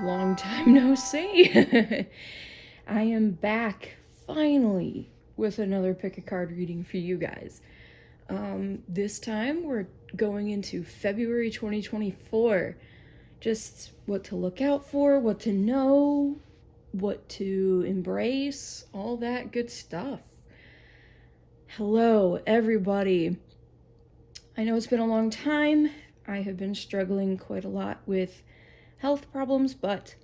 long time no see. I am back finally with another pick a card reading for you guys. This time we're going into February 2024. Just what to look out for, what to know, what to embrace, all that good stuff. Hello, everybody. I know it's been a long time. I have been struggling quite a lot with health problems, but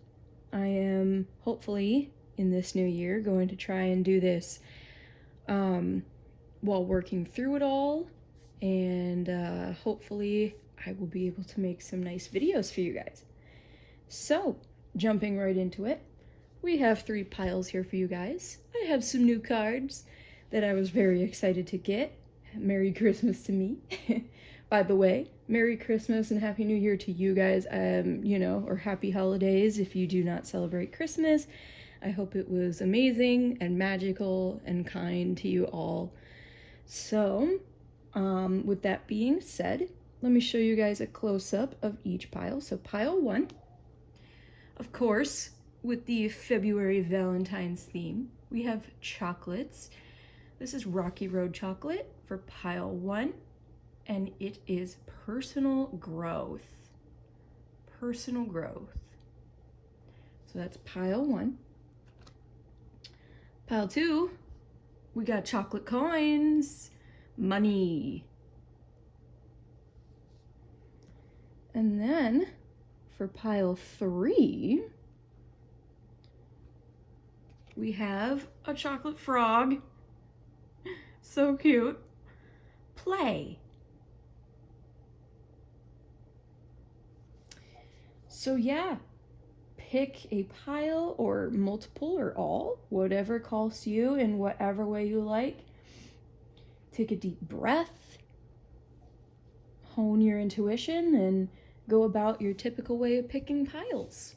I am hopefully in this new year going to try and do this while working through it all, and hopefully I will be able to make some nice videos for you guys. So, jumping right into it, we have 3 piles here for you guys. I have some new cards that I was very excited to get. Merry Christmas to me. By the way, Merry Christmas and Happy New Year to you guys, or Happy Holidays if you do not celebrate Christmas. I hope it was amazing and magical and kind to you all. So, with that being said, let me show you guys a close-up of each pile. So pile 1, of course, with the February Valentine's theme, we have chocolates. This is Rocky Road chocolate for pile 1, and it is personal growth. Personal growth. So that's pile 1. Pile 2, we got chocolate coins, money. And then for pile 3, we have a chocolate frog. So cute. Play. So yeah, pick a pile or multiple or all, whatever calls to you in whatever way you like. Take a deep breath, hone your intuition, and go about your typical way of picking piles.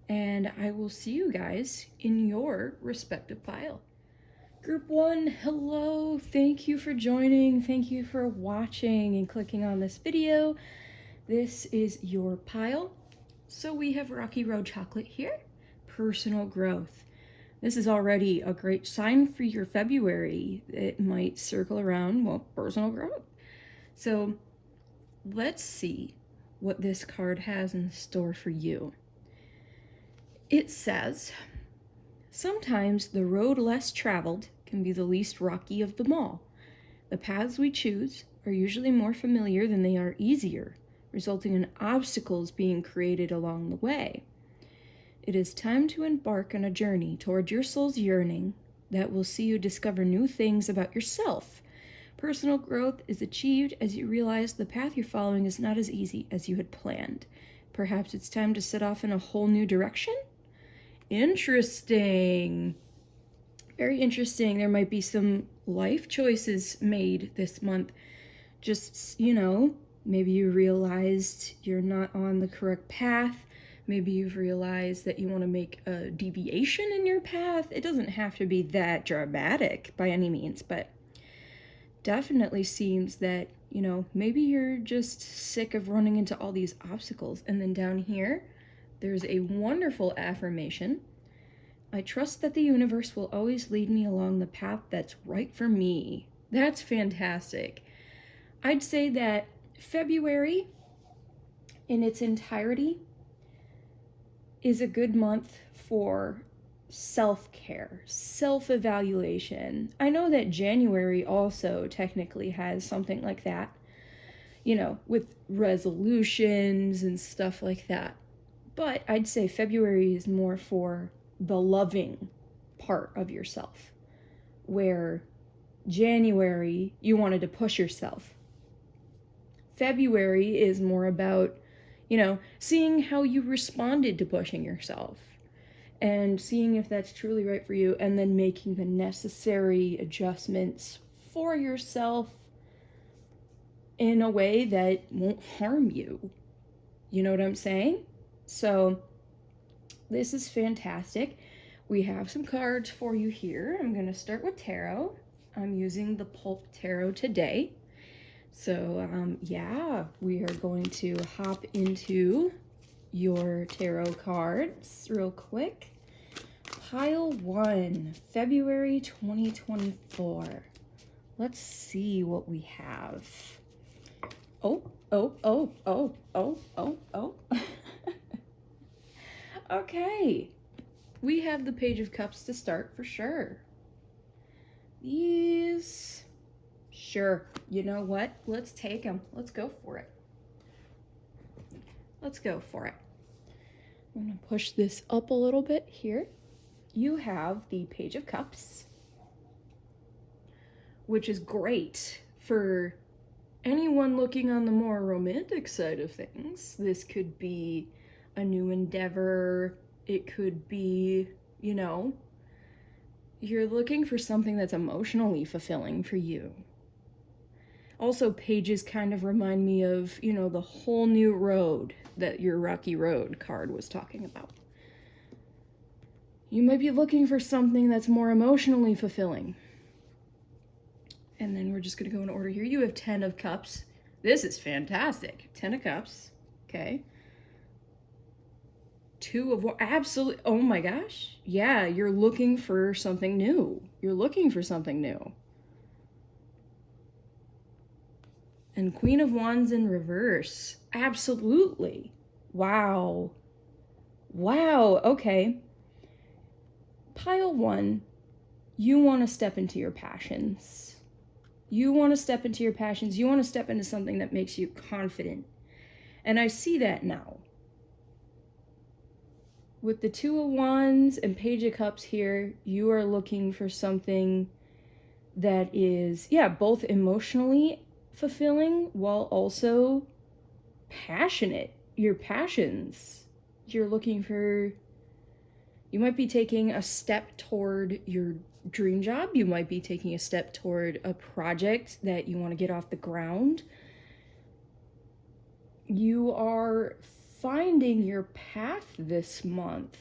And I will see you guys in your respective pile. Group 1, hello, thank you for joining, thank you for watching and clicking on this video. This is your pile. So we have Rocky Road chocolate here, personal growth. This is already a great sign for your February. It might circle around, well, personal growth. So let's see what this card has in store for you. It says, sometimes the road less traveled can be the least rocky of them all. The paths we choose are usually more familiar than they are easier, resulting in obstacles being created along the way. It is time to embark on a journey toward your soul's yearning that will see you discover new things about yourself. Personal growth is achieved as you realize the path you're following is not as easy as you had planned. Perhaps it's time to set off in a whole new direction? Interesting. Very interesting. There might be some life choices made this month. Just, maybe you realized you're not on the correct path. Maybe you've realized that you want to make a deviation in your path. It doesn't have to be that dramatic by any means, but definitely seems that, maybe you're just sick of running into all these obstacles. And then down here, there's a wonderful affirmation. I trust that the universe will always lead me along the path that's right for me. That's fantastic. I'd say that February in its entirety is a good month for self-care, self-evaluation. I know that January also technically has something like that, with resolutions and stuff like that. But I'd say February is more for the loving part of yourself, where January, you wanted to push yourself. February is more about, seeing how you responded to pushing yourself and seeing if that's truly right for you, and then making the necessary adjustments for yourself in a way that won't harm you. You know what I'm saying? So this is fantastic. We have some cards for you here. I'm going to start with tarot. I'm using the Pulp Tarot today. So, yeah, we are going to hop into your tarot cards real quick. Pile 1, February 2024. Let's see what we have. Oh. Okay. We have the Page of Cups to start for sure. These, sure, you know what? Let's take them. Let's go for it. Let's go for it. I'm going to push this up a little bit here. You have the Page of Cups, which is great for anyone looking on the more romantic side of things. This could be a new endeavor. It could be, you know, you're looking for something that's emotionally fulfilling for you. Also, pages kind of remind me of, you know, the whole new road that your Rocky Road card was talking about. You might be looking for something that's more emotionally fulfilling. And then we're just going to go in order here. You have 10 of Cups. This is fantastic. 10 of Cups. Okay. 2 of absolutely. Oh my gosh. Yeah, you're looking for something new. You're looking for something new. And Queen of Wands in reverse. Absolutely. Wow. Wow. Okay. Pile 1, you want to step into your passions. You want to step into your passions. You want to step into something that makes you confident. And I see that now. With the 2 of Wands and Page of Cups here, you are looking for something that is, yeah, both emotionally fulfilling while also passionate. Your passions. You're looking for, you might be taking a step toward your dream job. You might be taking a step toward a project that you want to get off the ground. You are finding your path this month.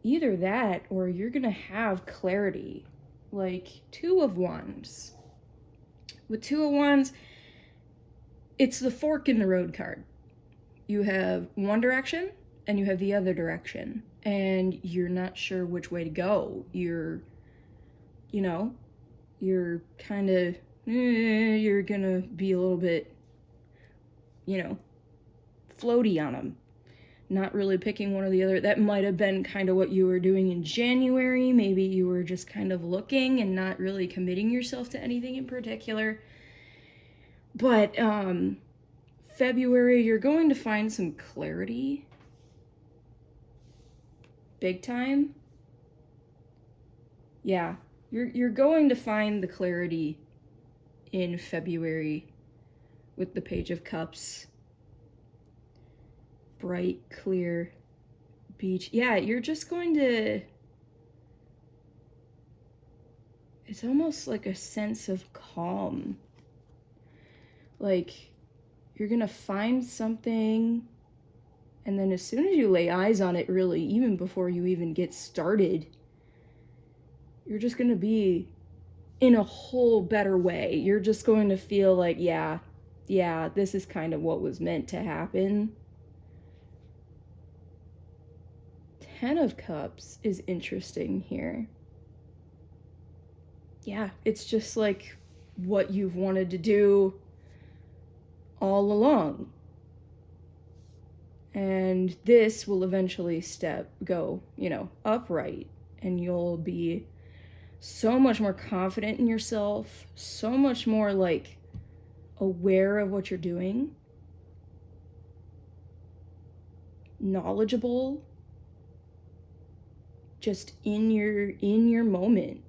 Either that or you're going to have clarity. Like 2 of Wands. With 2 of Wands, it's the fork in the road card. You have one direction and you have the other direction. And you're not sure which way to go. You're, you know, you're kind of, you're going to be a little bit, you know, floaty on them. Not really picking one or the other. That might have been kind of what you were doing in January. Maybe you were just kind of looking and not really committing yourself to anything in particular. But February, you're going to find some clarity. Big time. Yeah, you're going to find the clarity in February with the Page of Cups. Bright, clear beach. Yeah, you're just going to, it's almost like a sense of calm. Like, you're going to find something, and then as soon as you lay eyes on it, really, even before you even get started, you're just going to be in a whole better way. You're just going to feel like, yeah, this is kind of what was meant to happen. 10 of Cups is interesting here. Yeah, it's just like what you've wanted to do all along. And this will eventually go, you know, upright, and you'll be so much more confident in yourself, so much more like aware of what you're doing, knowledgeable, just in your moment.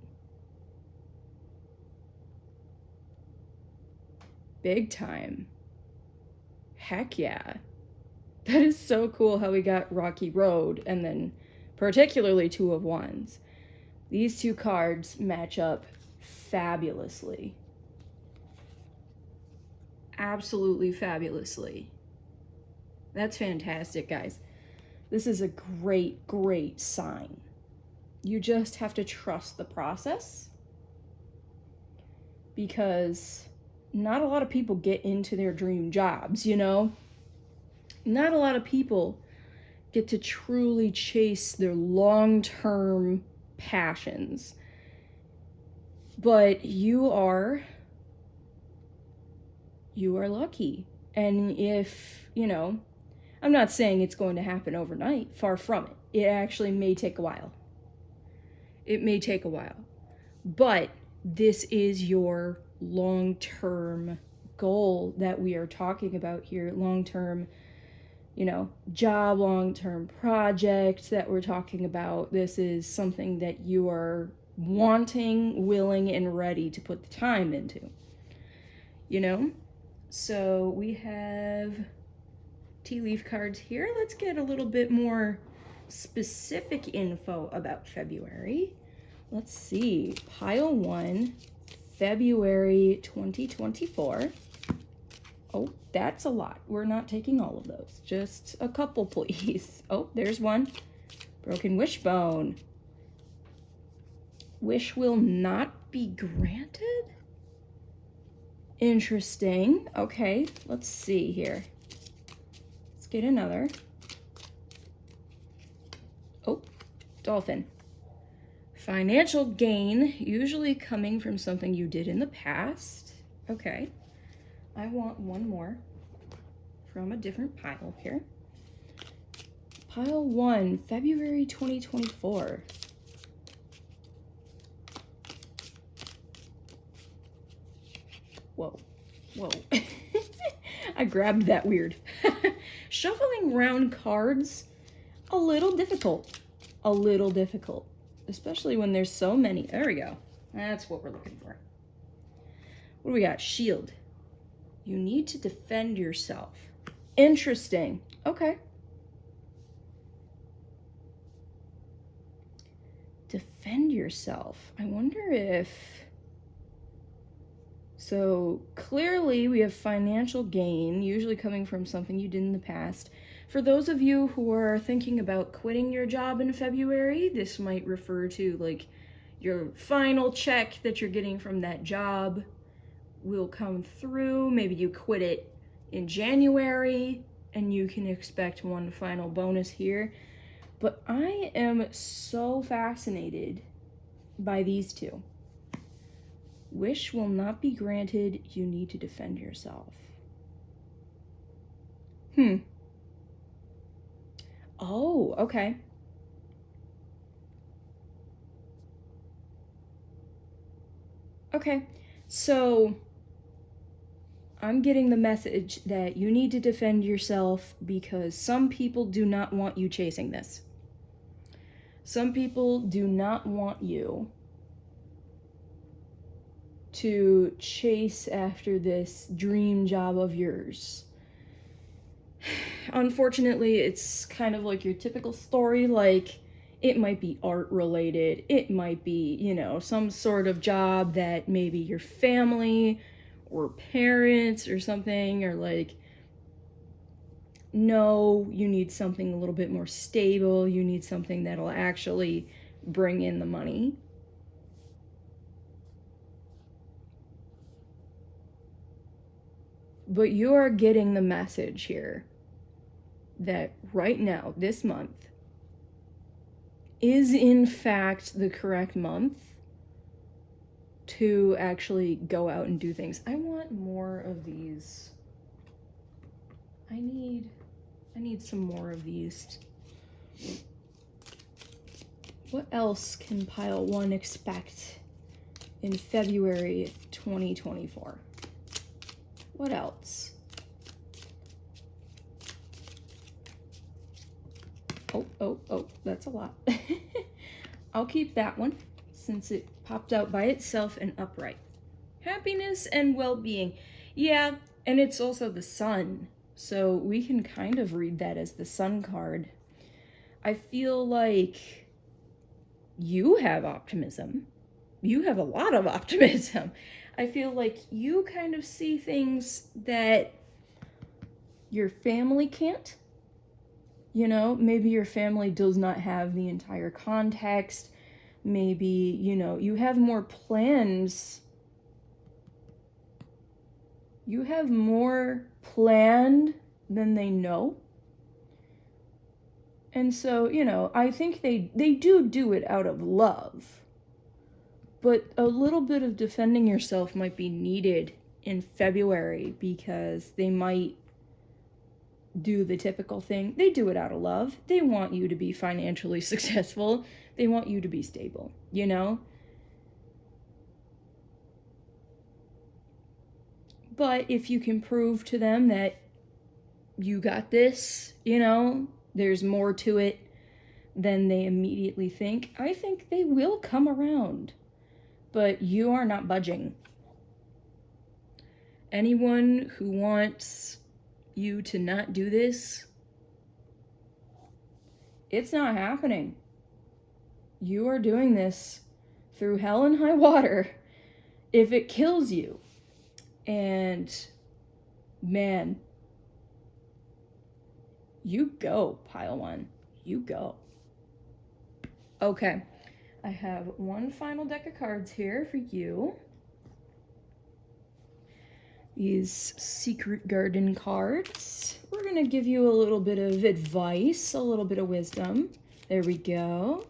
Big time. Heck yeah. That is so cool how we got Rocky Road and then particularly 2 of Wands. These 2 cards match up fabulously. Absolutely fabulously. That's fantastic, guys. This is a great, great sign. You just have to trust the process, because not a lot of people get into their dream jobs, you know? Not a lot of people get to truly chase their long-term passions. But you are lucky. And if, I'm not saying it's going to happen overnight, far from it. It actually may take a while. It may take a while. But this is your long-term goal that we are talking about here. Long-term, job, long-term project that we're talking about. This is something that you are wanting, willing, and ready to put the time into. So we have tea leaf cards here. Let's get a little bit more specific info about February. Let's see. Pile 1, February 2024. Oh, that's a lot. We're not taking all of those. Just a couple, please. Oh, there's one. Broken wishbone. Wish will not be granted? Interesting. Okay, let's see here. Let's get another. Oh, dolphin. Financial gain, usually coming from something you did in the past. Okay. I want one more from a different pile here. Pile 1, February 2024. Whoa. I grabbed that weird. Shuffling round cards, a little difficult. Especially when there's so many. There we go. That's what we're looking for. What do we got? Shield. You need to defend yourself. Interesting. Okay. Defend yourself. I wonder if... So clearly we have financial gain, usually coming from something you did in the past. For those of you who are thinking about quitting your job in February, this might refer to like your final check that you're getting from that job will come through. Maybe you quit it in January and you can expect one final bonus here. But I am so fascinated by these two. Wish will not be granted. You need to defend yourself. Oh, okay. Okay, so I'm getting the message that you need to defend yourself because some people do not want you chasing this. Some people do not want you to chase after this dream job of yours. Unfortunately, it's kind of like your typical story, like it might be art related, it might be, some sort of job that maybe your family or parents or something are like, no, you need something a little bit more stable, you need something that'll actually bring in the money. But you are getting the message here that right now, this month, is in fact the correct month to actually go out and do things. I want more of these. I need some more of these. What else can pile 1 expect in February 2024? What else? Oh, that's a lot. I'll keep that one since it popped out by itself and upright. Happiness and well-being. Yeah, and it's also the sun. So we can kind of read that as the sun card. I feel like you have optimism. You have a lot of optimism. I feel like you kind of see things that your family can't. Maybe your family does not have the entire context. Maybe, you have more plans. You have more planned than they know. And so, you know, I think they do it out of love. But a little bit of defending yourself might be needed in February, because they might do the typical thing. They do it out of love. They want you to be financially successful. They want you to be stable, you know? But if you can prove to them that you got this, you know, there's more to it than they immediately think, I think they will come around. But you are not budging. Anyone who wants you to not do this, it's not happening. You are doing this through hell and high water if it kills you. And man, you go, pile one. You go. Okay, I have one final deck of cards here for you. These Secret Garden cards. We're going to give you a little bit of advice, a little bit of wisdom. There we go.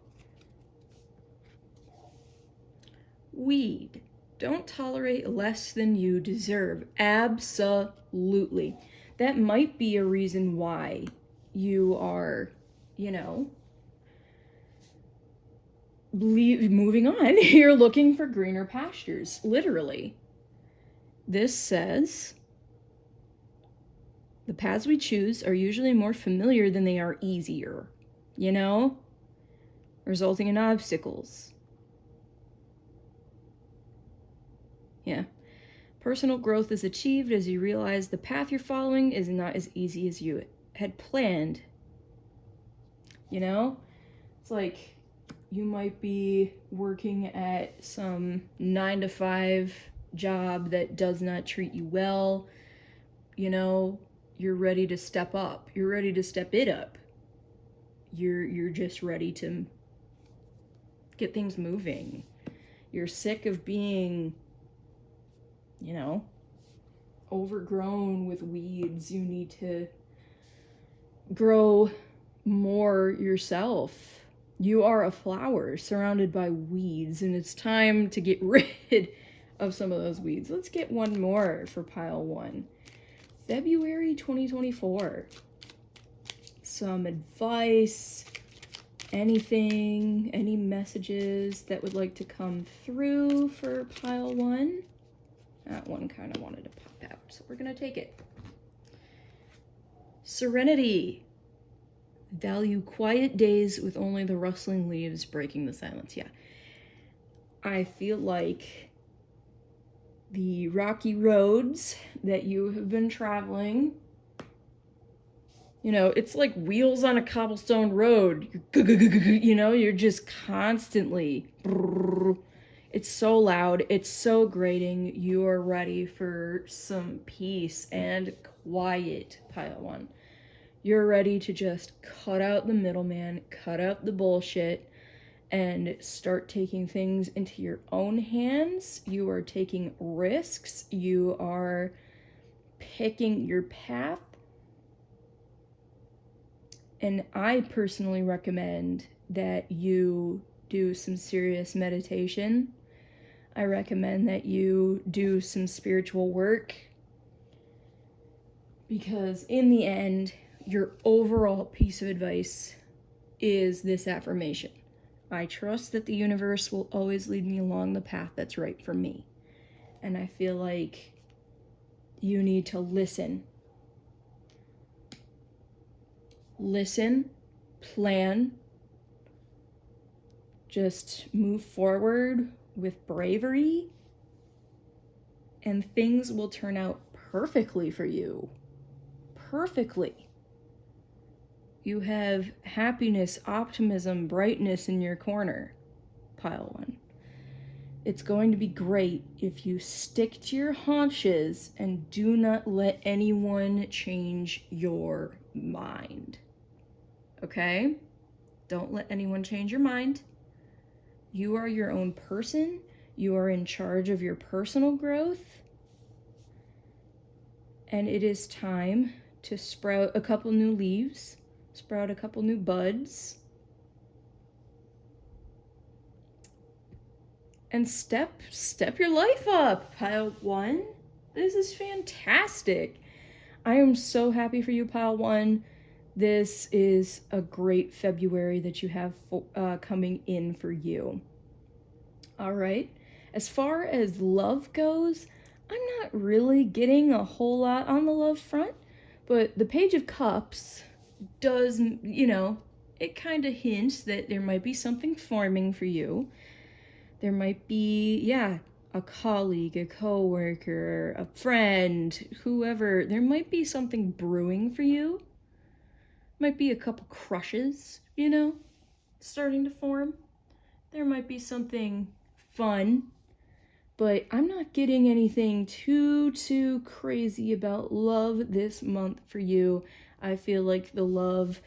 Weed. Don't tolerate less than you deserve. Absolutely. That might be a reason why you are, you know, moving on. You're looking for greener pastures, literally. This says, the paths we choose are usually more familiar than they are easier, you know, resulting in obstacles. Yeah. Personal growth is achieved as you realize the path you're following is not as easy as you had planned. You know? It's like you might be working at some 9-to-5 job that does not treat you well. You know, you're ready to step up. You're ready to step it up. You're just ready to get things moving. You're sick of being, you know, overgrown with weeds. You need to grow more yourself. You are a flower surrounded by weeds, and it's time to get rid of some of those weeds. Let's get one more for pile one. February 2024. Some advice, anything, any messages that would like to come through for pile one. That one kind of wanted to pop out, so we're going to take it. Serenity. Value quiet days with only the rustling leaves breaking the silence. Yeah. I feel like the rocky roads that you have been traveling, you know, it's like wheels on a cobblestone road. You know, you're just constantly. It's so loud. It's so grating. You are ready for some peace and quiet, pile one. You're ready to just cut out the middleman, cut out the bullshit, and start taking things into your own hands. You are taking risks. You are picking your path. And I personally recommend that you do some serious meditation. I recommend that you do some spiritual work, because in the end, your overall piece of advice is this affirmation. I trust that the universe will always lead me along the path that's right for me. And I feel like you need to listen. Listen, plan, just move forward with bravery, and things will turn out perfectly for you. Perfectly. You have happiness, optimism, brightness in your corner, pile one. It's going to be great if you stick to your haunches and do not let anyone change your mind. Okay? Don't let anyone change your mind. You are your own person. You are in charge of your personal growth. And it is time to sprout a couple new leaves, sprout a couple new buds, and step your life up, pile 1. This is fantastic. I am so happy for you, pile 1. This is a great February that you have coming in for you. All right. As far as love goes, I'm not really getting a whole lot on the love front, but the Page of Cups does, it kind of hints that there might be something forming for you. There might be, a colleague, a coworker, a friend, whoever. There might be something brewing for you. Might be a couple crushes, starting to form. There might be something fun, but I'm not getting anything too crazy about love this month for you. I feel like the love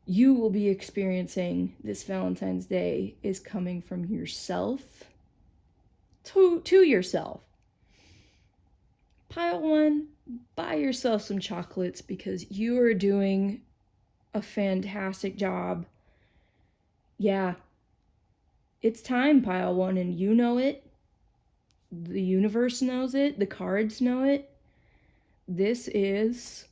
you will be experiencing this Valentine's Day is coming from yourself to yourself. Pile 1, buy yourself some chocolates because you are doing a fantastic job. Yeah, it's time, pile 1, and you know it. The universe knows it. The cards know it. This is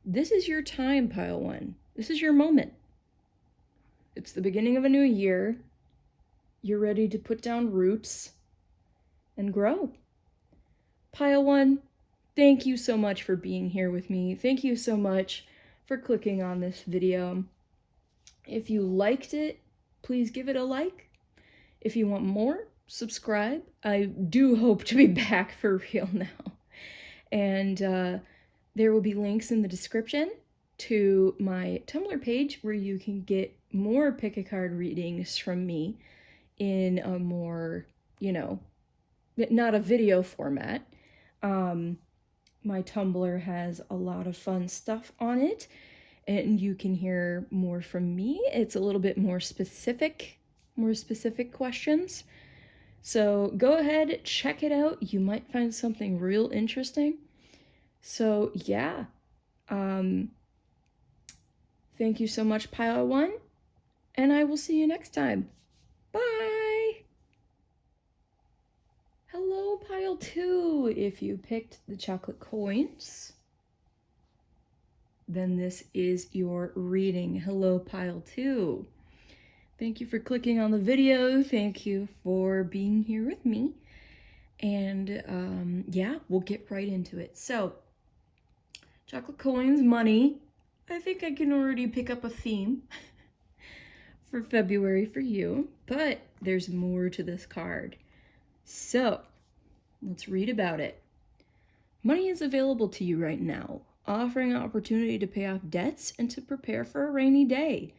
your time, pile 1. This is your moment. It's the beginning of a new year. You're ready to put down roots and grow. Pile 1, thank you so much for being here with me. Thank you so much for clicking on this video. If you liked it, please give it a like. If you want more, subscribe. I do hope to be back for real now. And there will be links in the description to my Tumblr page where you can get more pick a card readings from me in a more, not a video format. My Tumblr has a lot of fun stuff on it, and you can hear more from me. It's a little bit more specific questions. So go ahead, check it out. You might find something real interesting. So yeah, thank you so much, pile 1, and I will see you next time. Bye! Hello, pile 2. If you picked the chocolate coins, then this is your reading. Hello, pile 2. Thank you for clicking on the video. Thank you for being here with me. And we'll get right into it. So, chocolate coins, money. I think I can already pick up a theme for February for you, but there's more to this card. So, let's read about it. Money is available to you right now, offering an opportunity to pay off debts and to prepare for a rainy day.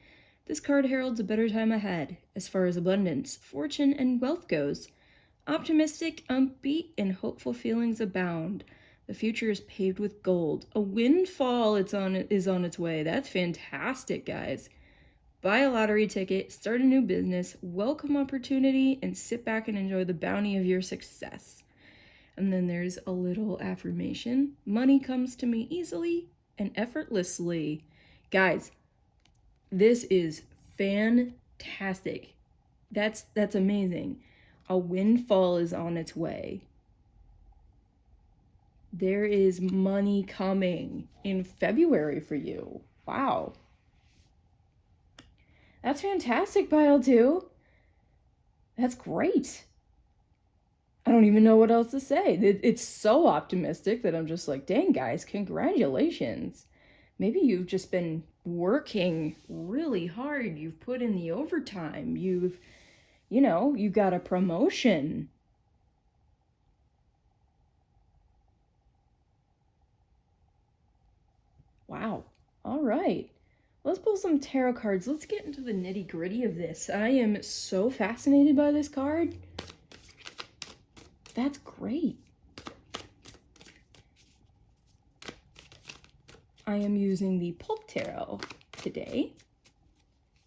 This card heralds a better time ahead, as far as abundance, fortune, and wealth goes. Optimistic, upbeat, and hopeful feelings abound. The future is paved with gold. A windfall is on its way. That's fantastic, guys. Buy a lottery ticket, start a new business, welcome opportunity, and sit back and enjoy the bounty of your success. And then there's a little affirmation. Money comes to me easily and effortlessly. Guys, this is fantastic. That's amazing. A windfall is on its way. There is money coming in February for you. Wow. That's fantastic, pile 2. That's great. I don't even know what else to say. It's so optimistic that I'm just like, dang, guys, congratulations. Maybe you've just been working really hard. You've put in the overtime. You got a promotion. Wow. All right. Let's pull some tarot cards. Let's get into the nitty-gritty of this. I am so fascinated by this card. That's great. I am using the Pulp Tarot today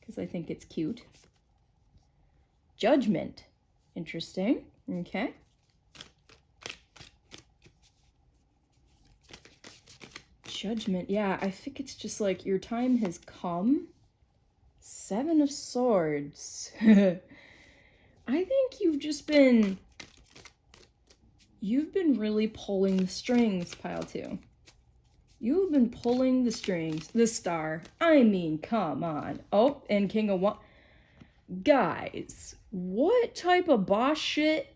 because I think it's cute. Judgment. Interesting. Okay. Judgment. Yeah, I think it's just like your time has come. 7 of Swords. I think you've been really pulling the strings, pile 2. You've been pulling the strings. The Star. I mean, come on. Oh, and King of Wands. Guys, what type of boss shit?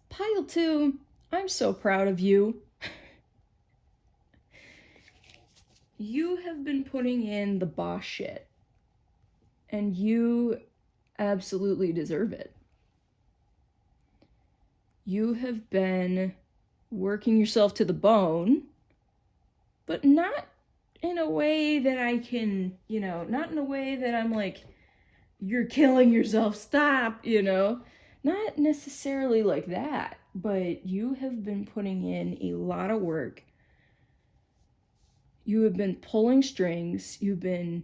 Pile 2, I'm so proud of you. You have been putting in the boss shit. And you absolutely deserve it. You have been working yourself to the bone, but not in a way that I can, not in a way that I'm like, you're killing yourself, stop, Not necessarily like that, but you have been putting in a lot of work. You have been pulling strings. You've been,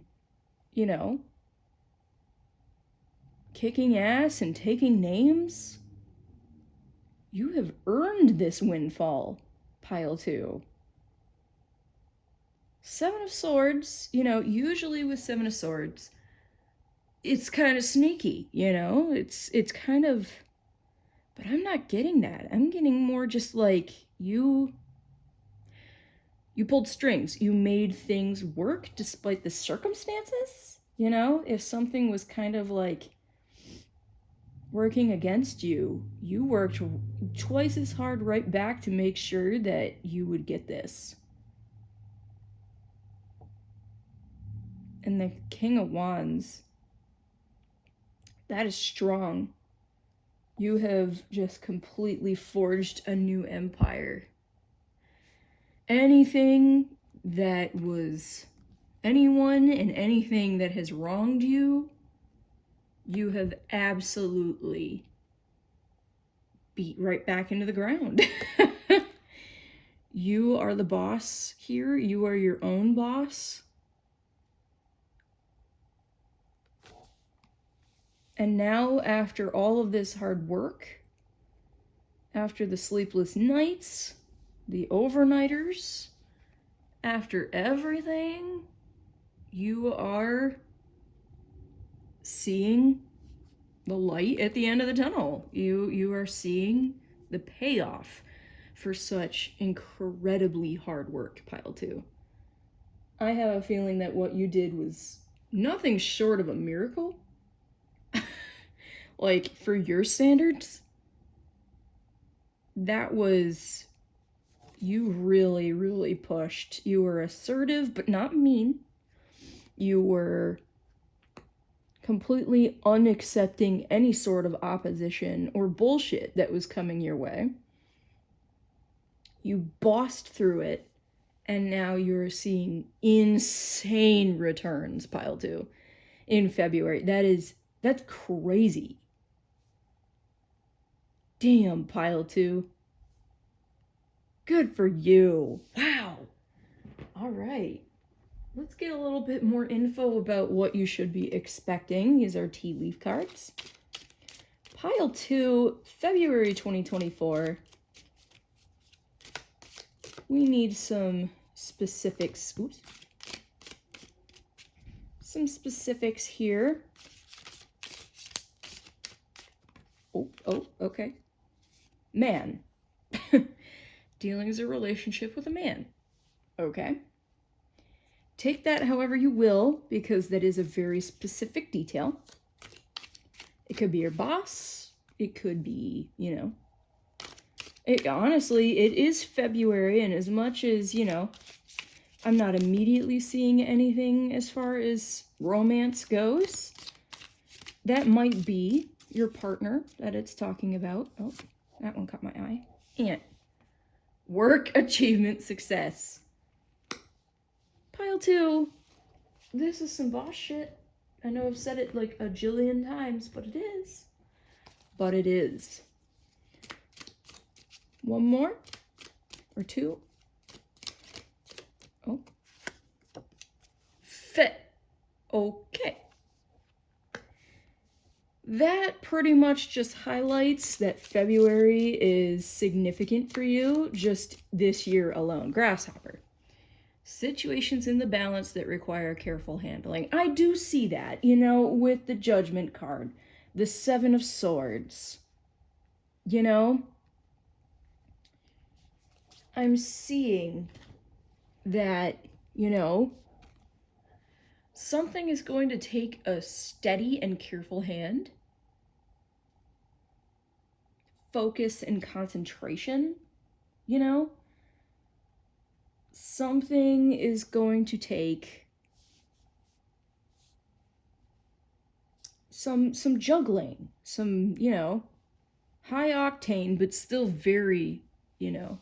kicking ass and taking names. You have earned this windfall, pile 2. 7 of Swords, usually with 7 of Swords, it's kind of sneaky, it's kind of, but I'm not getting that. I'm getting more just like you pulled strings. You made things work despite the circumstances, if something was kind of like working against you, you worked twice as hard right back to make sure that you would get this. And the King of Wands, that is strong. You have just completely forged a new empire. Anyone and anything that has wronged you, you have absolutely beat right back into the ground. You are the boss here. You are your own boss. And now, after all of this hard work, after the sleepless nights, the overnighters, after everything, you are seeing the light at the end of the tunnel. You are seeing the payoff for such incredibly hard work, pile 2. I have a feeling that what you did was nothing short of a miracle. Like, for your standards, that was, you really, really pushed. You were assertive, but not mean. You were completely unaccepting any sort of opposition or bullshit that was coming your way. You bossed through it, and now you're seeing insane returns, pile 2, in February. That's crazy. Damn, pile 2. Good for you. Wow. All right. Let's get a little bit more info about what you should be expecting. These are tea leaf cards. Pile 2, February 2024. We need some specifics. Oops. Some specifics here. Oh, okay. Man. Dealing as a relationship with a man. Okay. Take that however you will, because that is a very specific detail. It could be your boss. It could be, honestly, it is February, and as much as, I'm not immediately seeing anything as far as romance goes, that might be your partner that it's talking about. Oh, that one caught my eye. And work, achievement, success. Pile 2, this is some boss shit. I know I've said it like a jillion times, but it is. But it is. One more? Or 2? Oh. Fit. Okay. that pretty much just highlights that February is significant for you just this year alone. Grasshopper. Situations in the balance that require careful handling. I do see that, you know, with the Judgment card, the Seven of Swords. You know, I'm seeing that, you know, something is going to take a steady and careful hand, focus and concentration, you know? Something is going to take some juggling, some, you know, high octane, but still very, you know.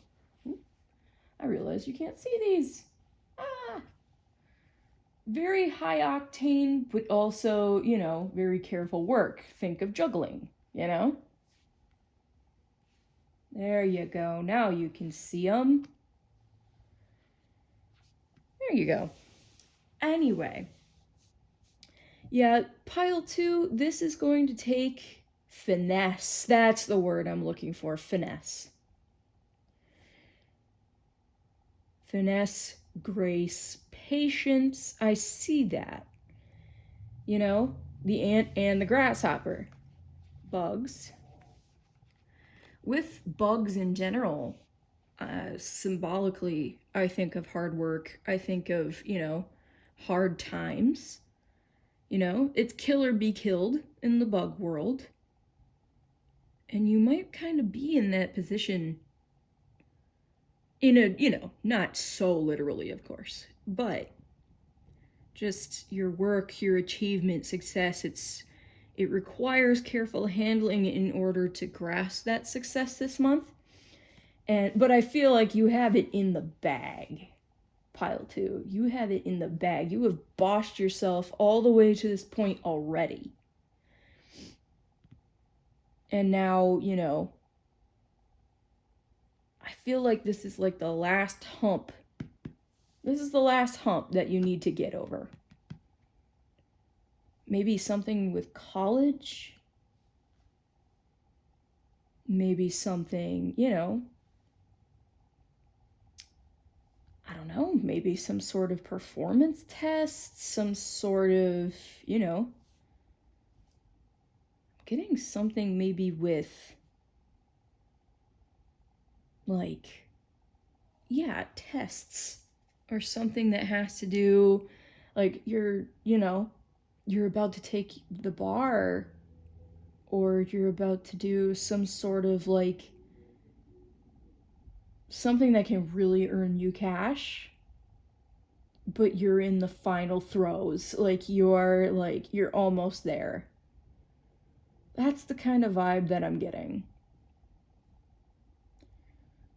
I realize you can't see these. Ah! Very high octane, but also, you know, very careful work. Think of juggling, you know? There you go. Now you can see them. There you go. Anyway. Yeah, pile 2, this is going to take finesse. That's the word I'm looking for, finesse. Finesse, grace, patience. I see that. You know, the ant and the grasshopper. Bugs. With bugs in general, symbolically, I think of hard work. I think of, you know, hard times. You know, it's kill or be killed in the bug world. And you might kind of be in that position in a, you know, not so literally, of course, but just your work, your achievement, success, it requires careful handling in order to grasp that success this month. But I feel like you have it in the bag. Pile 2, you have it in the bag. You have bossed yourself all the way to this point already. And now, you know, I feel like this is like the last hump. This is the last hump that you need to get over. Maybe something with college. Maybe something, you know, I don't know, maybe some sort of performance test, some sort of, you know, getting something maybe with, like, yeah, tests or something that has to do, like, you know, you're about to take the bar, or you're about to do some sort of, like, something that can really earn you cash, but you're in the final throes. Like, you're almost there. That's the kind of vibe that I'm getting.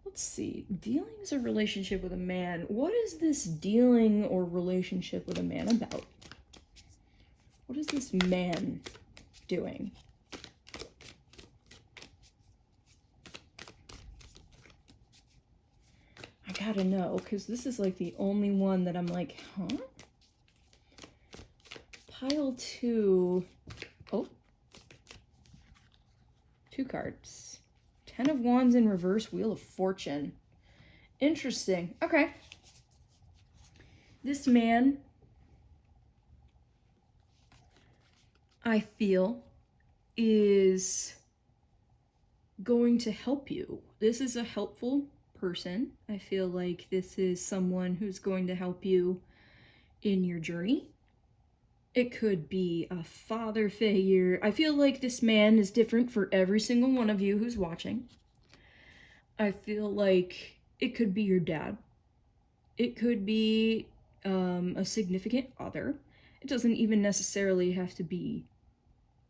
Let's see. Dealings or relationship with a man. What is this dealing or relationship with a man about? What is this man doing? I gotta know, because this is like the only one that I'm like, huh? Pile 2. Oh. 2 cards. 10 of Wands in reverse, Wheel of Fortune. Interesting. Okay. This man, I feel, is going to help you. This is a helpful person. I feel like this is someone who's going to help you in your journey. It could be a father figure. I feel like this man is different for every single one of you who's watching. I feel like it could be your dad. It could be a significant other. It doesn't even necessarily have to be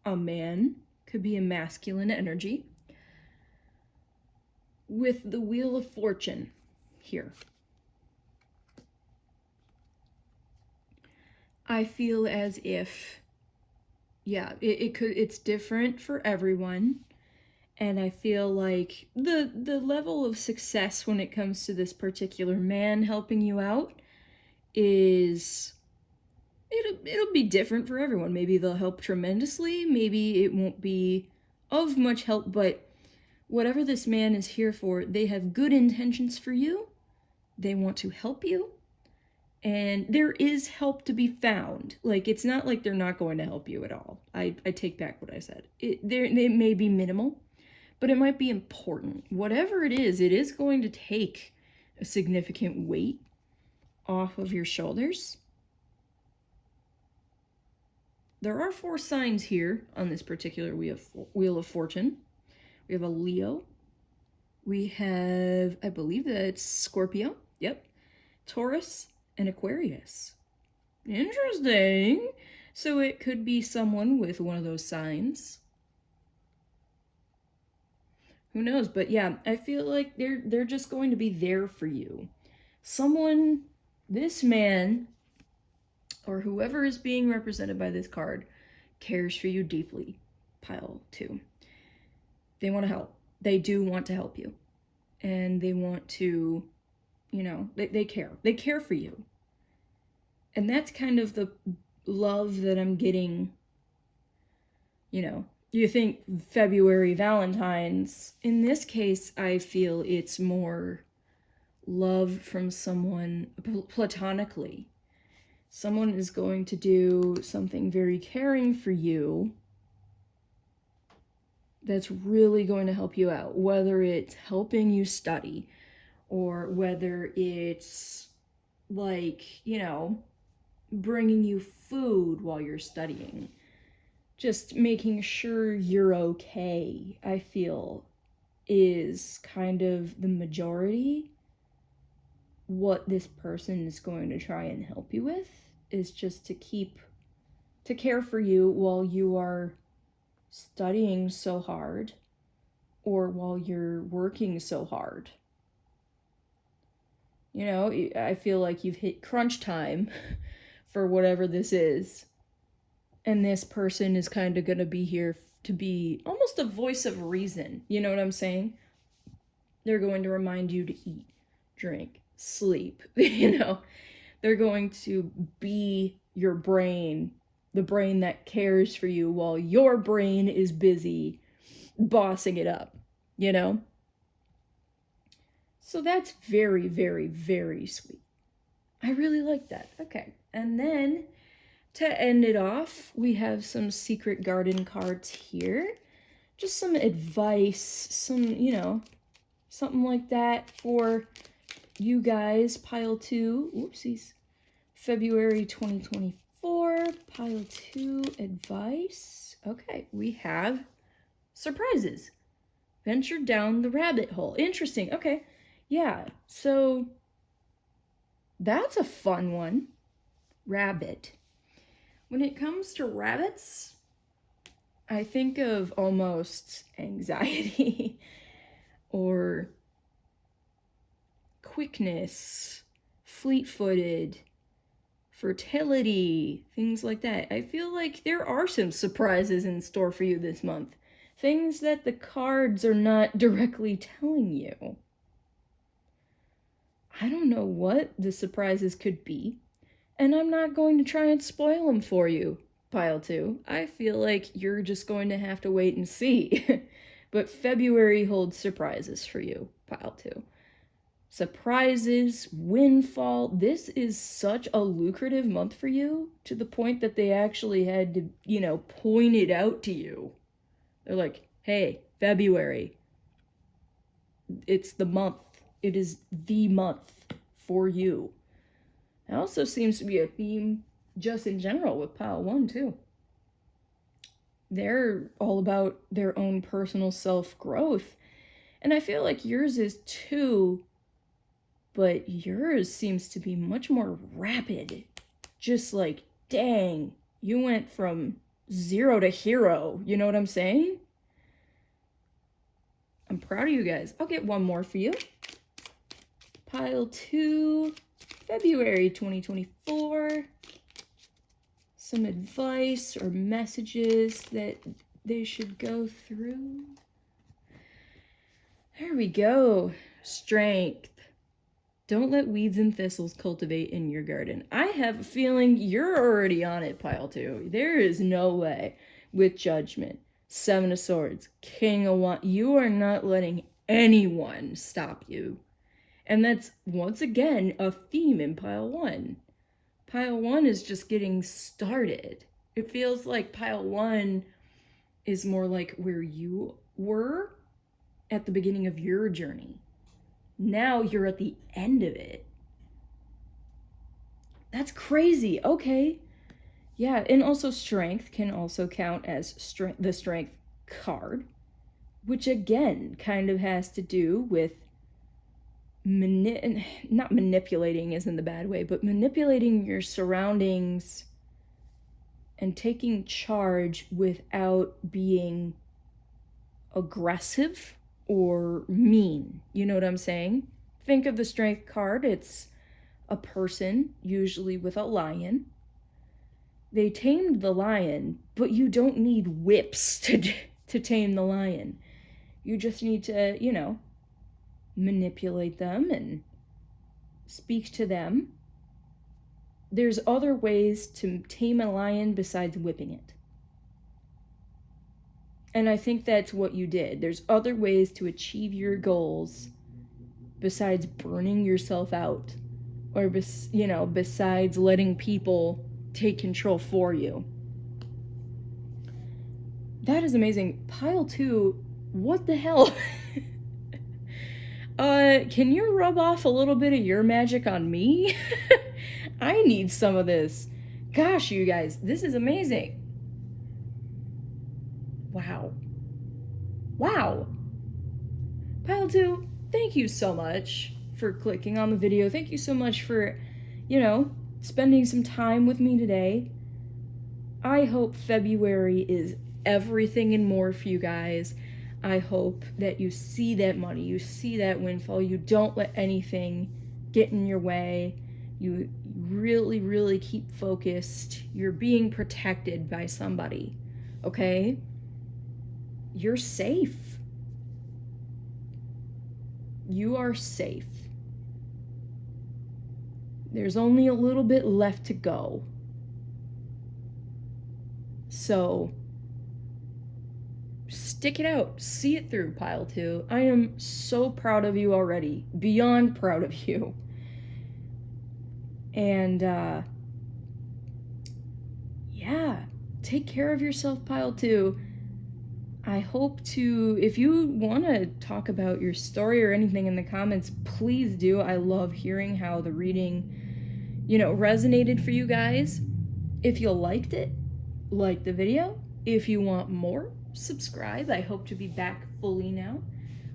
a man. It could be a masculine energy. With the Wheel of Fortune here, I feel as if, yeah, it's different for everyone. And I feel like the level of success when it comes to this particular man helping you out is it'll be different for everyone. Maybe they'll help tremendously, maybe it won't be of much help, but whatever this man is here for, they have good intentions for you. They want to help you. And there is help to be found. Like, it's not like they're not going to help you at all. I take back what I said. It may be minimal, but it might be important. Whatever it is going to take a significant weight off of your shoulders. There are 4 signs here on this particular Wheel of Fortune. We have a Leo. We have, I believe that's Scorpio. Yep. Taurus and Aquarius. Interesting. So it could be someone with one of those signs. Who knows? But yeah, I feel like they're just going to be there for you. Someone, this man, or whoever is being represented by this card, cares for you deeply. Pile 2. They want to help. They do want to help you. And they want to, you know, they care. They care for you. And that's kind of the love that I'm getting. You know, you think February Valentine's. In this case, I feel it's more love from someone platonically. Someone is going to do something very caring for you that's really going to help you out, whether it's helping you study or whether it's like, you know, bringing you food while you're studying, just making sure you're okay, I feel, is kind of the majority. What this person is going to try and help you with is just to care for you while you are studying so hard or while you're working so hard. You know, I feel like you've hit crunch time for whatever this is. And this person is kind of going to be here to be almost a voice of reason. You know what I'm saying? They're going to remind you to eat, drink, sleep. You know, they're going to be your brain, the brain that cares for you while your brain is busy bossing it up, you know? So that's very, very, very sweet. I really like that. Okay. And then to end it off, we have some Secret Garden cards here. Just some advice, some, you know, something like that for you guys. Pile 2, whoopsies. February 2024, pile 2, advice. Okay, we have surprises. Venture down the rabbit hole. Interesting. Okay. Yeah, so that's a fun one. Rabbit. When it comes to rabbits, I think of almost anxiety or quickness, fleet-footed, fertility, things like that. I feel like there are some surprises in store for you this month. Things that the cards are not directly telling you. I don't know what the surprises could be, and I'm not going to try and spoil them for you, pile 2. I feel like you're just going to have to wait and see. But February holds surprises for you, pile 2. Surprises, windfall. This is such a lucrative month for you to the point that they actually had to, you know, point it out to you. They're like, hey, February. It's the month. It is the month for you. It also seems to be a theme just in general with pile 1 too. They're all about their own personal self-growth. And I feel like yours is too, but yours seems to be much more rapid. Just like, dang, you went from 0 to hero. You know what I'm saying? I'm proud of you guys. I'll get one more for you. Pile 2, February 2024. Some advice or messages that they should go through. There we go. Strength. Don't let weeds and thistles cultivate in your garden. I have a feeling you're already on it, pile 2. There is no way. With Judgment, 7 of Swords, King of Wands, you are not letting anyone stop you. And that's, once again, a theme in pile 1. Pile 1 is just getting started. It feels like pile 1 is more like where you were at the beginning of your journey. Now you're at the end of it. That's crazy. Okay. Yeah, and also Strength can also count as the Strength card, which again kind of has to do with not manipulating isn't the bad way, but manipulating your surroundings and taking charge without being aggressive or mean. You know what I'm saying? Think of the Strength card. It's a person, usually with a lion. They tamed the lion, but you don't need whips to tame the lion. You just need to, manipulate them and speak to them. There's other ways to tame a lion besides whipping it. And I think that's what you did. There's other ways to achieve your goals besides burning yourself out, or besides letting people take control for you. That is amazing. Pile 2, what the hell? Can you rub off a little bit of your magic on me? I need some of this. Gosh, you guys, this is amazing. Wow. Wow. Pile 2, thank you so much for clicking on the video. Thank you so much for, spending some time with me today. I hope February is everything and more for you guys. I hope that you see that money, you see that windfall, you don't let anything get in your way, you really, really keep focused, you're being protected by somebody, okay? You're safe. You are safe. There's only a little bit left to go. So, stick it out. See it through, Pile 2. I am so proud of you already. Beyond proud of you. And, yeah. Take care of yourself, Pile 2. I hope to, if you want to talk about your story or anything in the comments, please do. I love hearing how the reading, resonated for you guys. If you liked it, like the video. If you want more, subscribe. I hope to be back fully now.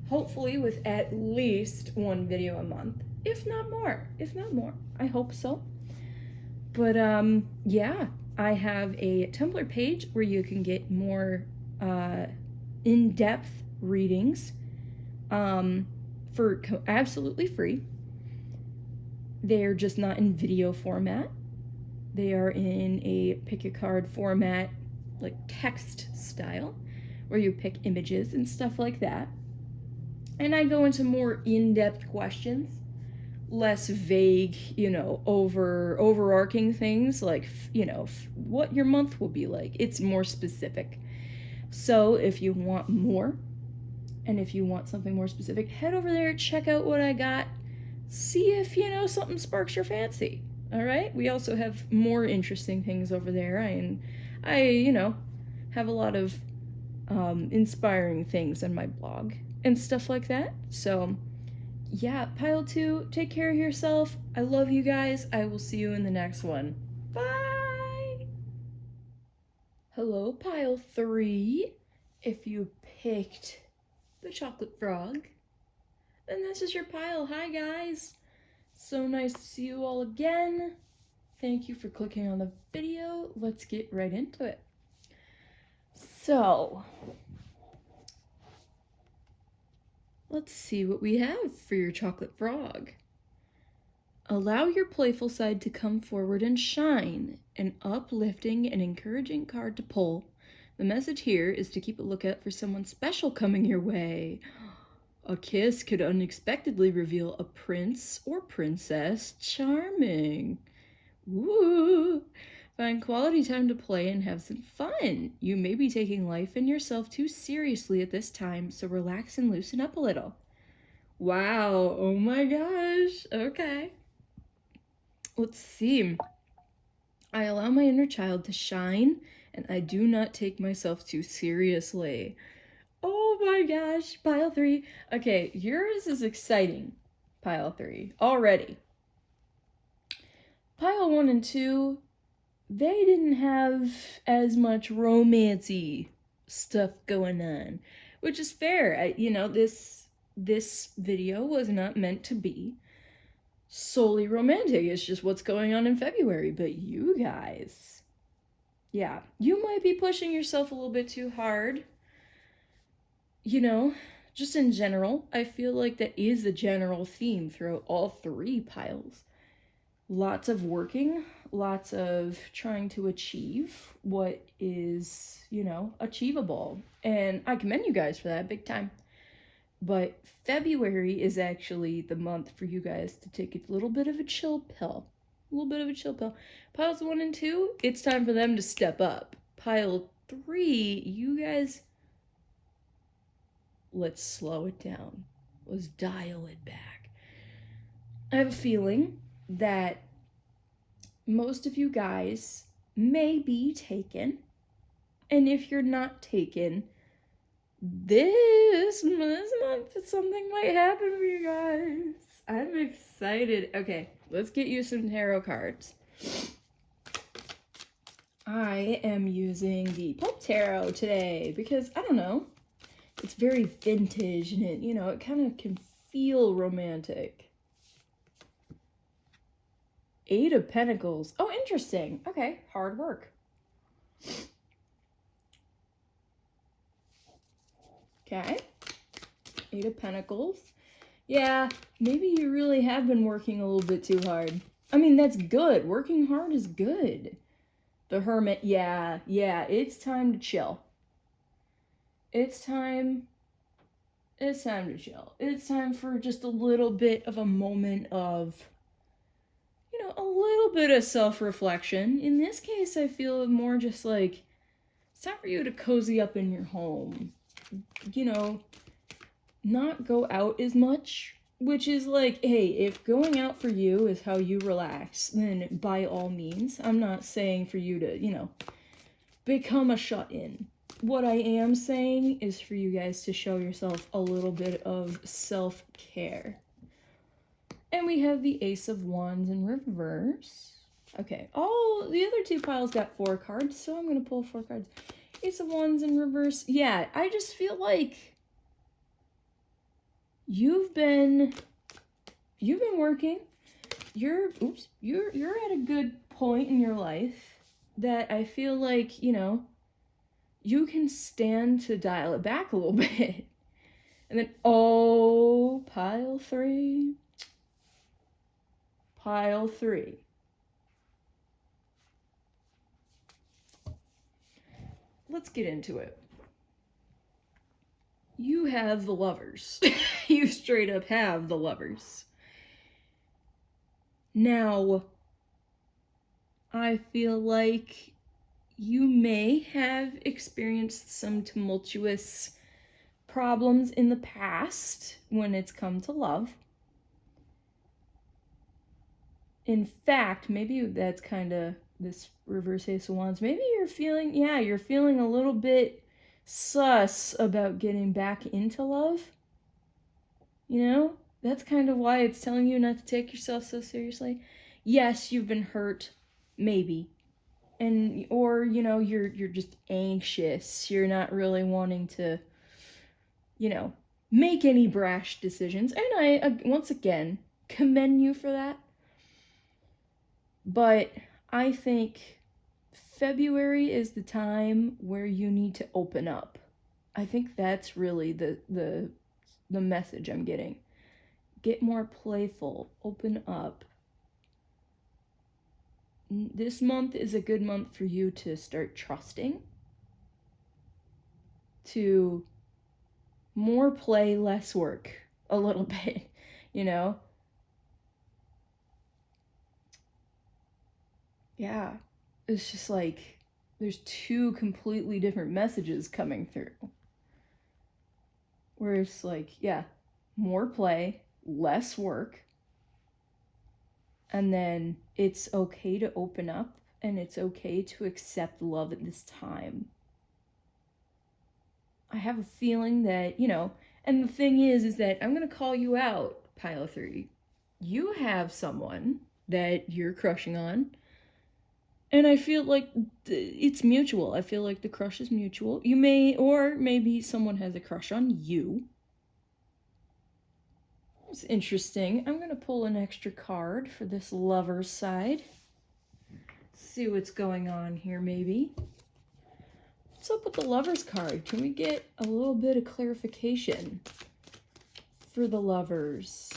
Hopefully with at least one video a month. If not more. I hope so. But, yeah. I have a Tumblr page where you can get more in-depth readings for absolutely free. They're just not in video format. They are in a pick a card format, like text style, where you pick images and stuff like that. And I go into more in-depth questions, less vague, overarching things like, what your month will be like. It's more specific. So if you want more, and if you want something more specific, head over there, check out what I got, see if, something sparks your fancy. All right? We also have more interesting things over there. I have a lot of inspiring things on my blog and stuff like that. So, yeah, Pile 2, take care of yourself. I love you guys. I will see you in the next one. Bye! Hello, Pile 3. If you picked the chocolate frog, then this is your pile. Hi, guys. So nice to see you all again. Thank you for clicking on the video. Let's get right into it. So, let's see what we have for your chocolate frog. Allow your playful side to come forward and shine. An uplifting and encouraging card to pull. The message here is to keep a lookout for someone special coming your way. A kiss could unexpectedly reveal a prince or princess charming. Woo! Find quality time to play and have some fun. You may be taking life and yourself too seriously at this time, so relax and loosen up a little. Wow, oh my gosh, okay. Let's see. I allow my inner child to shine, and I do not take myself too seriously. Oh my gosh, pile 3. Okay, yours is exciting, pile 3, already. Pile 1 and 2, they didn't have as much romancy stuff going on, which is fair. This video was not meant to be solely romantic. It's just what's going on in February. But you guys, yeah, you might be pushing yourself a little bit too hard. Just in general, I feel like that is a general theme throughout all 3 piles. Lots of working, lots of trying to achieve what is, achievable. And I commend you guys for that big time. But February is actually the month for you guys to take a little bit of a chill pill. Piles 1 and 2, it's time for them to step up. Pile 3, you guys, let's slow it down. Let's dial it back. I have a feeling that most of you guys may be taken. And if you're not taken, this month something might happen for you guys. I'm excited. Okay, let's get you some tarot cards. I am using the Pulp Tarot today because, I don't know, it's very vintage and it kind of can feel romantic. 8 of Pentacles. Oh, interesting. Okay, hard work. Okay, 8 of Pentacles. Yeah, maybe you really have been working a little bit too hard. I mean, that's good. Working hard is good. The Hermit, yeah, it's time to chill. It's time to chill. It's time for just a little bit of a moment of, a little bit of self-reflection. In this case, I feel more just like, it's time for you to cozy up in your home. Not go out as much, which is like, hey, if going out for you is how you relax, then by all means. I'm not saying for you to, become a shut-in. What I am saying is for you guys to show yourself a little bit of self-care. And we have the Ace of Wands in reverse. Okay, all the other 2 piles got 4 cards, so I'm going to pull 4 cards. Ace of Wands in reverse. Yeah, I just feel like you've been working. You're at a good point in your life that I feel like, you can stand to dial it back a little bit. And then, pile 3. Pile 3. Let's get into it. You have the Lovers. You straight up have the Lovers. Now, I feel like you may have experienced some tumultuous problems in the past when it's come to love. In fact, maybe that's kind of this reverse Ace of Wands. Maybe you're feeling a little bit sus about getting back into love. That's kind of why it's telling you not to take yourself so seriously. Yes, you've been hurt, maybe. Or you're just anxious. You're not really wanting to, make any brash decisions. And I, once again, commend you for that. But I think February is the time where you need to open up. I think that's really the message I'm getting. Get more playful. Open up. This month is a good month for you to start trusting. To more play, less work, a little bit, you know? Yeah, it's just like there's two completely different messages coming through. Where it's like, yeah, more play, less work, and then it's okay to open up and it's okay to accept love at this time. I have a feeling that, and the thing is that I'm going to call you out, Pile 3. You have someone that you're crushing on, and I feel like it's mutual. I feel like the crush is mutual. You may, or maybe someone has a crush on you. It's interesting. I'm going to pull an extra card for this lover's side. See what's going on here, maybe. What's up with the lover's card? Can we get a little bit of clarification for the lovers?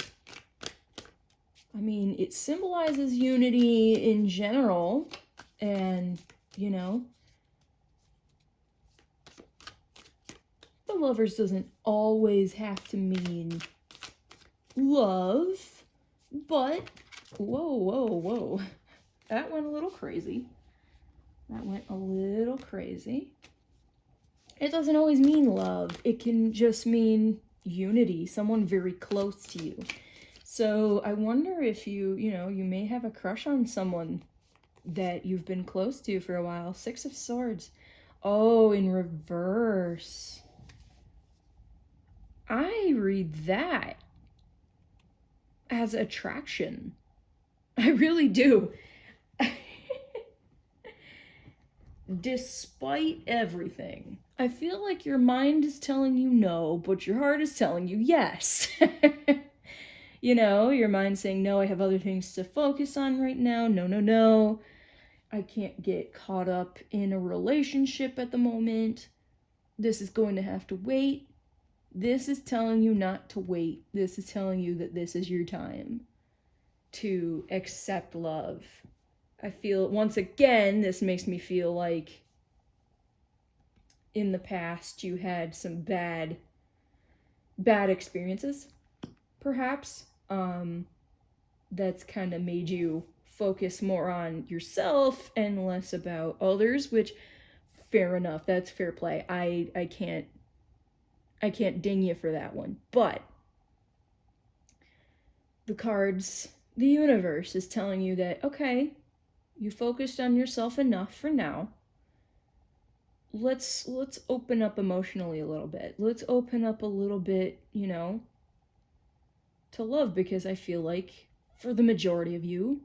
I mean, it symbolizes unity in general, and, the lovers doesn't always have to mean love, but, whoa. That went a little crazy. It doesn't always mean love. It can just mean unity, someone very close to you. So I wonder if you may have a crush on someone that you've been close to for a while. 6 of Swords. Oh, in reverse. I read that as attraction. I really do. Despite everything, I feel like your mind is telling you no, but your heart is telling you yes. Your mind's saying, no, I have other things to focus on right now. No. I can't get caught up in a relationship at the moment. This is going to have to wait. This is telling you not to wait. This is telling you that this is your time to accept love. I feel, once again, this makes me feel like in the past you had some bad experiences, perhaps, that's kind of made you focus more on yourself and less about others, which, fair enough, that's fair play. I can't ding you for that one, but the cards, the universe is telling you that, okay, you focused on yourself enough for now. Let's open up emotionally a little bit. Let's open up a little bit, to love, because I feel like for the majority of you,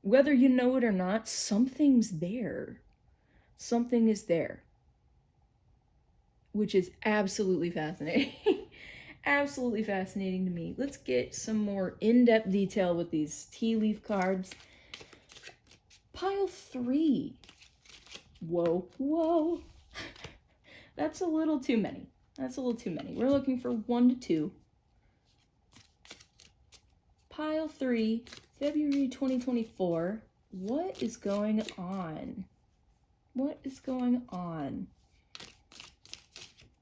whether you know it or not, something's there. Something is there. Which is absolutely fascinating. Absolutely fascinating to me. Let's get some more in-depth detail with these tea leaf cards. Pile 3. Whoa. That's a little too many. We're looking for 1 to 2. Pile 3, February 2024. What is going on?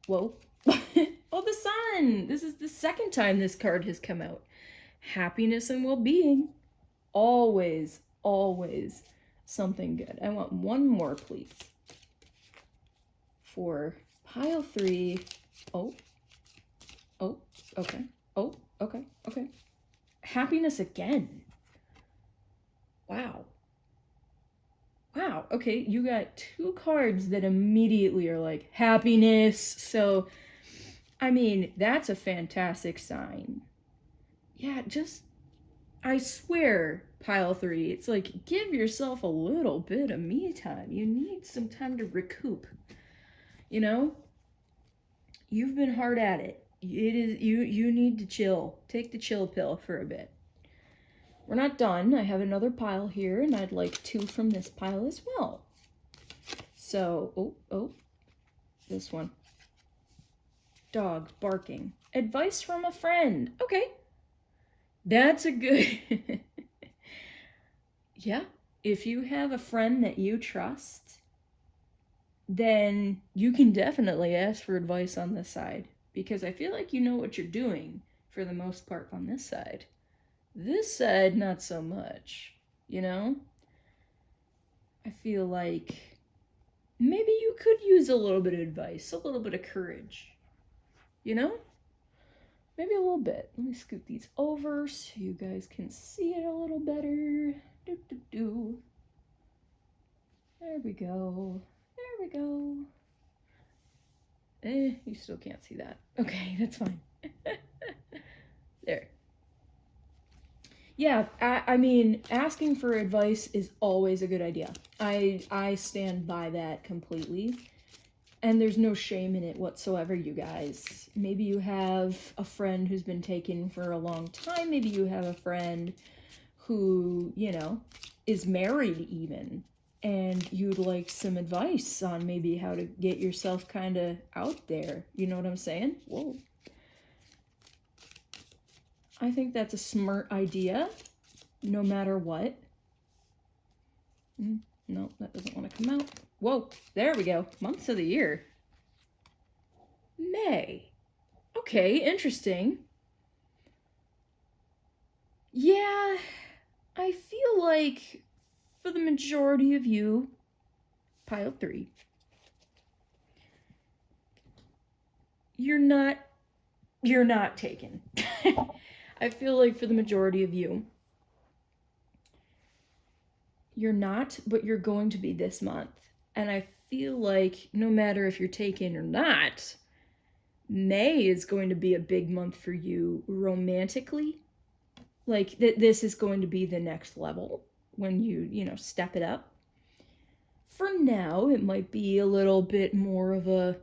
Whoa. Oh, the sun! This is the second time this card has come out. Happiness and well-being. Always something good. I want 1 more, please. For pile 3. Oh, okay. Okay. Happiness again. Wow. Okay, you got 2 cards that immediately are like happiness. So, I mean, that's a fantastic sign. Yeah, I swear, pile 3, it's like, give yourself a little bit of me time. You need some time to recoup. You've been hard at it. You need to chill. Take the chill pill for a bit. We're not done. I have another pile here, and I'd like 2 from this pile as well. So, this one. Dog barking. Advice from a friend. Okay. That's a good... Yeah. If you have a friend that you trust, then you can definitely ask for advice on this side. because I feel like you know what you're doing for the most part on this side. This side, not so much, you know? I feel like maybe you could use a little bit of advice, a little bit of courage, you know? Maybe a little bit. Let me scoot these over so you guys can see it a little better. There we go. There we go. You still can't see that. Okay, that's fine. There. Yeah, I mean, asking for advice is always a good idea. I stand by that completely. And there's no shame in it whatsoever, you guys. Maybe you have a friend who's been taken for a long time. Maybe you have a friend who, you know, is married even. And you'd like some advice on maybe how to get yourself kind of out there. You know what I'm saying? Whoa. I think that's a smart idea, no matter what. No, that doesn't want to come out. Whoa, there we go. Months of the year. May. Okay, interesting. Yeah, I feel like for the majority of you, pile 3, you're not taken. I feel like for the majority of you, you're not, but you're going to be this month. And I feel like no matter if you're taken or not, May is going to be a big month for you romantically. Like, this is going to be the next level when you know, step it up. For now, it might be a little bit more of a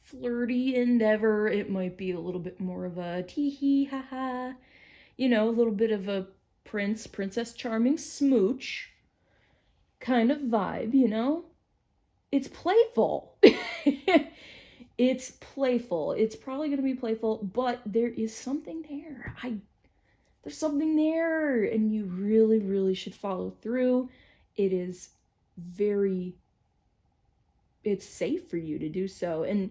flirty endeavor. It might be a little bit more of a tee-hee, ha-ha. You know, a little bit of a Princess Charming smooch kind of vibe, you know? It's playful. It's playful. It's probably going to be playful, but there is something there. There's something there, and you really, really should follow through. It is it's safe for you to do so. And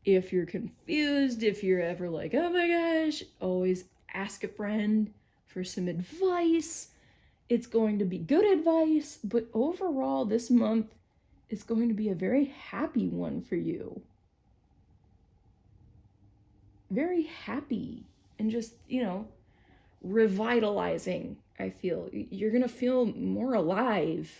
if you're confused, if you're ever like, oh my gosh, always ask a friend for some advice. It's going to be good advice, but overall, this month is going to be a very happy one for you. Very happy and just, you know, revitalizing, I feel. You're going to feel more alive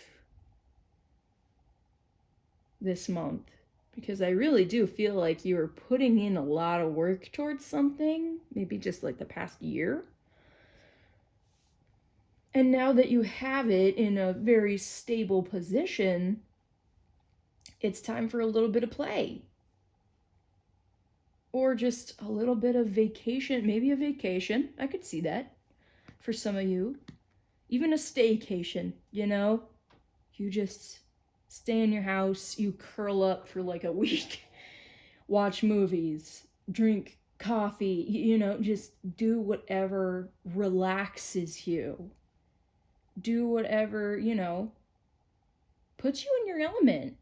this month because I really do feel like you are putting in a lot of work towards something, maybe just like the past year. And now that you have it in a very stable position, it's time for a little bit of play. Or just a little bit of vacation, maybe a vacation. I could see that for some of you. Even a staycation, you know? You just stay in your house, you curl up for like a week, watch movies, drink coffee, you know, just do whatever relaxes you. Do whatever, you know, puts you in your element,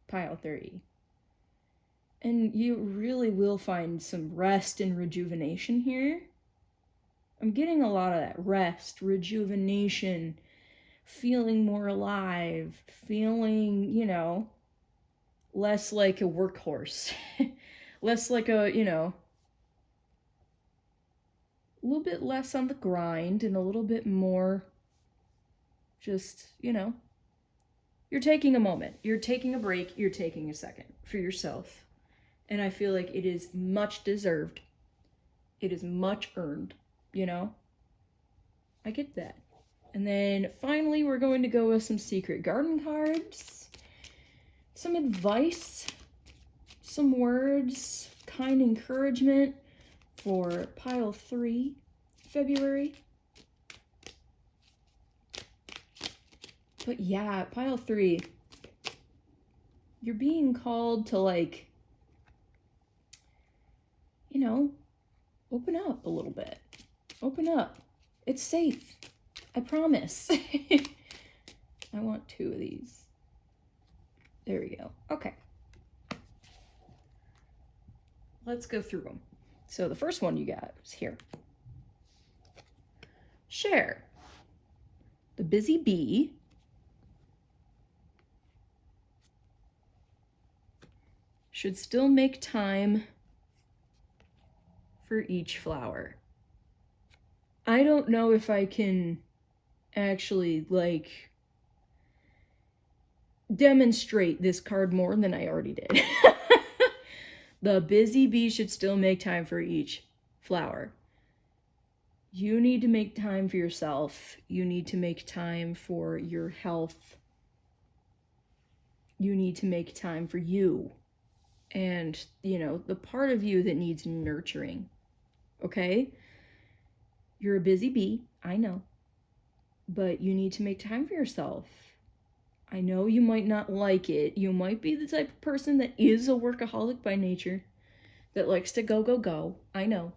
pile 3. And you really will find some rest and rejuvenation here. I'm getting a lot of that rest, rejuvenation, feeling more alive, feeling, you know, less like a workhorse, less like a, you know, a little bit less on the grind and a little bit more just, you know, you're taking a moment, you're taking a break, you're taking a second for yourself. And I feel like it is much deserved. It is much earned, you know? I get that. And then finally, we're going to go with some Secret Garden cards, some advice, some words, kind encouragement for pile 3, February. But yeah, pile 3, you're being called to, like, you know, open up a little bit. Open up. It's safe. I promise. I want 2 of these. There we go. Okay. let's go through them. So the first one you got is here. Share. The busy bee should still make time for each flower. I don't know if I can actually, demonstrate this card more than I already did. The busy bee should still make time for each flower. You need to make time for yourself. You need to make time for your health. You need to make time for you. And, the part of you that needs nurturing. Okay? You're a busy bee, I know. But you need to make time for yourself. I know you might not like it. You might be the type of person that is a workaholic by nature, that likes to go, go, go. I know.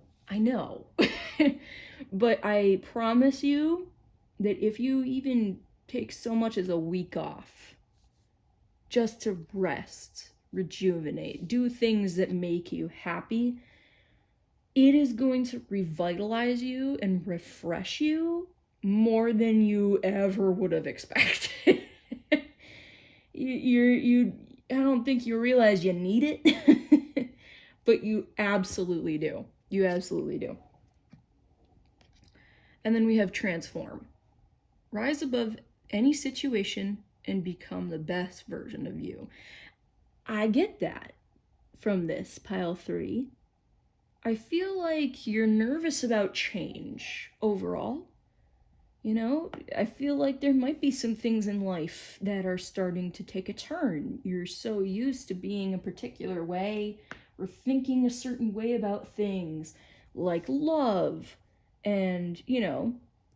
But I promise you that if you even take so much as a week off, just to rest, rejuvenate, do things that make you happy, it is going to revitalize you and refresh you more than you ever would have expected. I don't think you realize you need it, but you absolutely do. You absolutely do. And then we have transform. Rise above any situation and become the best version of you. I get that from this pile 3. I feel like you're nervous about change overall. I feel like there might be some things in life that are starting to take a turn. You're so used to being a particular way or thinking a certain way about things, like love and,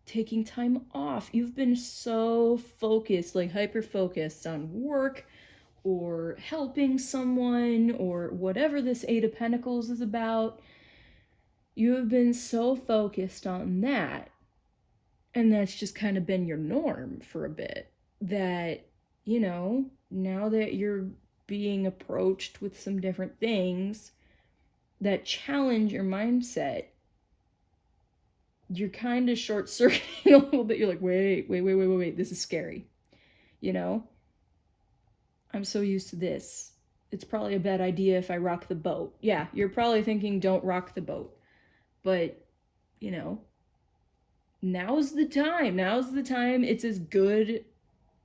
taking time off. You've been so focused, hyper-focused on work or helping someone or whatever this Eight of Pentacles is about. You have been so focused on that. And that's just kind of been your norm for a bit, that, now that you're being approached with some different things that challenge your mindset, you're kind of short-circuiting a little bit. You're like, wait, this is scary. I'm so used to this. It's probably a bad idea if I rock the boat. Yeah, you're probably thinking, don't rock the boat. But, now's the time. It's as good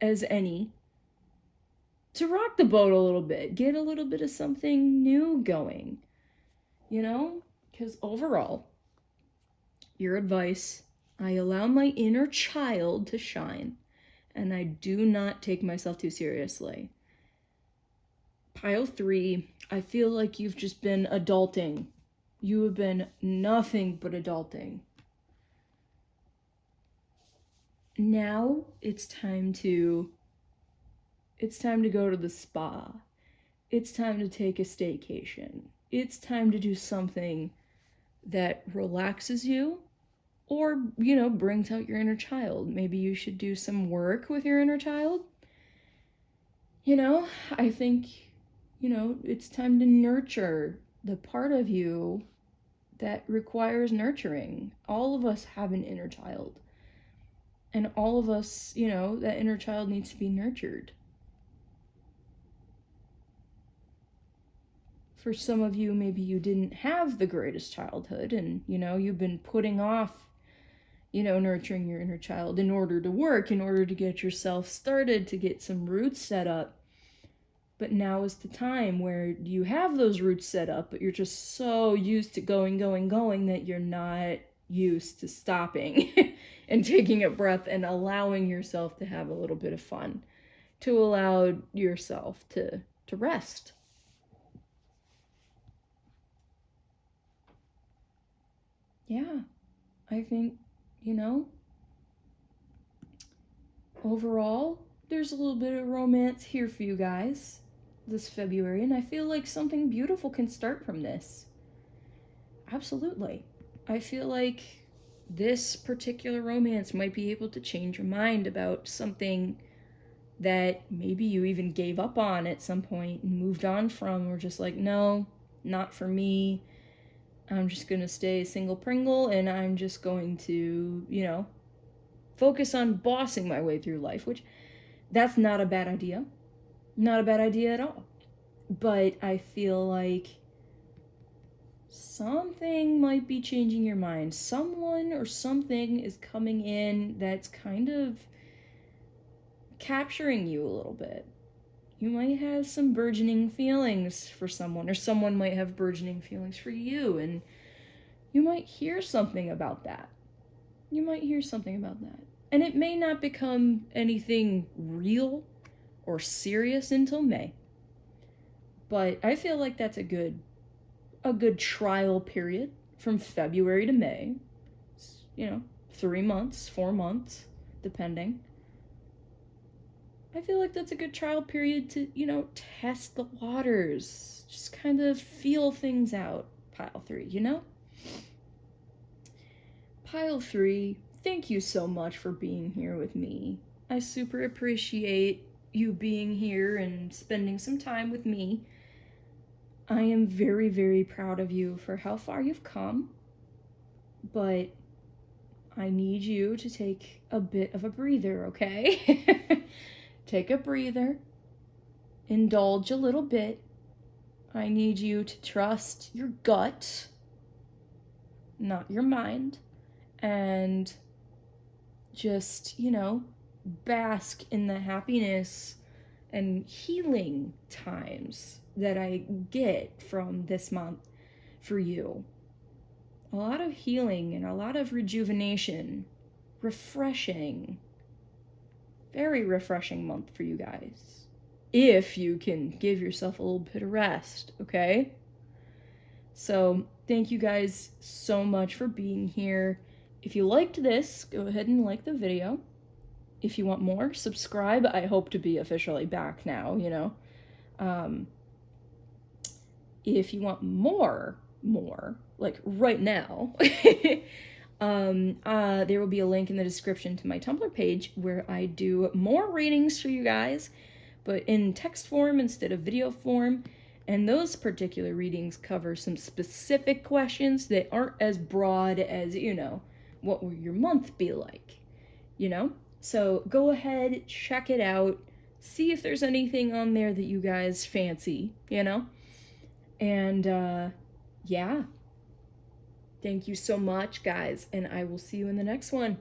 as any to rock the boat a little bit. Get a little bit of something new going. Because overall, your advice, I allow my inner child to shine, and I do not take myself too seriously. Pile 3, I feel like you've just been adulting. You have been nothing but adulting. Now it's time to go to the spa. It's time to take a staycation. It's time to do something that relaxes you or, brings out your inner child. Maybe you should do some work with your inner child. I think, it's time to nurture the part of you that requires nurturing. All of us have an inner child. And all of us, that inner child needs to be nurtured. For some of you, maybe you didn't have the greatest childhood and, you've been putting off, nurturing your inner child in order to work, in order to get yourself started, to get some roots set up. But now is the time where you have those roots set up, but you're just so used to going that you're not used to stopping and taking a breath and allowing yourself to have a little bit of fun, to allow yourself to rest. Yeah, I think, overall, there's a little bit of romance here for you guys this February, and I feel like something beautiful can start from this. Absolutely. I feel like this particular romance might be able to change your mind about something that maybe you even gave up on at some point and moved on from, or just like, no, not for me. I'm just gonna stay single Pringle, and I'm just going to, focus on bossing my way through life, which that's not a bad idea. Not a bad idea at all. But I feel like something might be changing your mind. Someone or something is coming in that's kind of capturing you a little bit. You might have some burgeoning feelings for someone, or someone might have burgeoning feelings for you, and you might hear something about that. You might hear something about that. And it may not become anything real or serious until May. But I feel like that's a good trial period from February to May. 3 months, 4 months, depending. I feel like that's a good trial period to, test the waters. Just kind of feel things out, pile 3, Pile 3, thank you so much for being here with me. I super appreciate you being here and spending some time with me. I am very, very proud of you for how far you've come, but I need you to take a bit of a breather, okay? Take a breather, indulge a little bit. I need you to trust your gut, not your mind, and just, bask in the happiness and healing times that I get from this month for you. A lot of healing and a lot of rejuvenation. Refreshing. Very refreshing month for you guys. If you can give yourself a little bit of rest, okay? So, thank you guys so much for being here. If you liked this, go ahead and like the video. If you want more, subscribe. I hope to be officially back now, If you want more, like right now, there will be a link in the description to my Tumblr page where I do more readings for you guys, but in text form instead of video form. And those particular readings cover some specific questions that aren't as broad as, what will your month be like, So go ahead, check it out, see if there's anything on there that you guys fancy, And, yeah. Thank you so much, guys, and I will see you in the next one.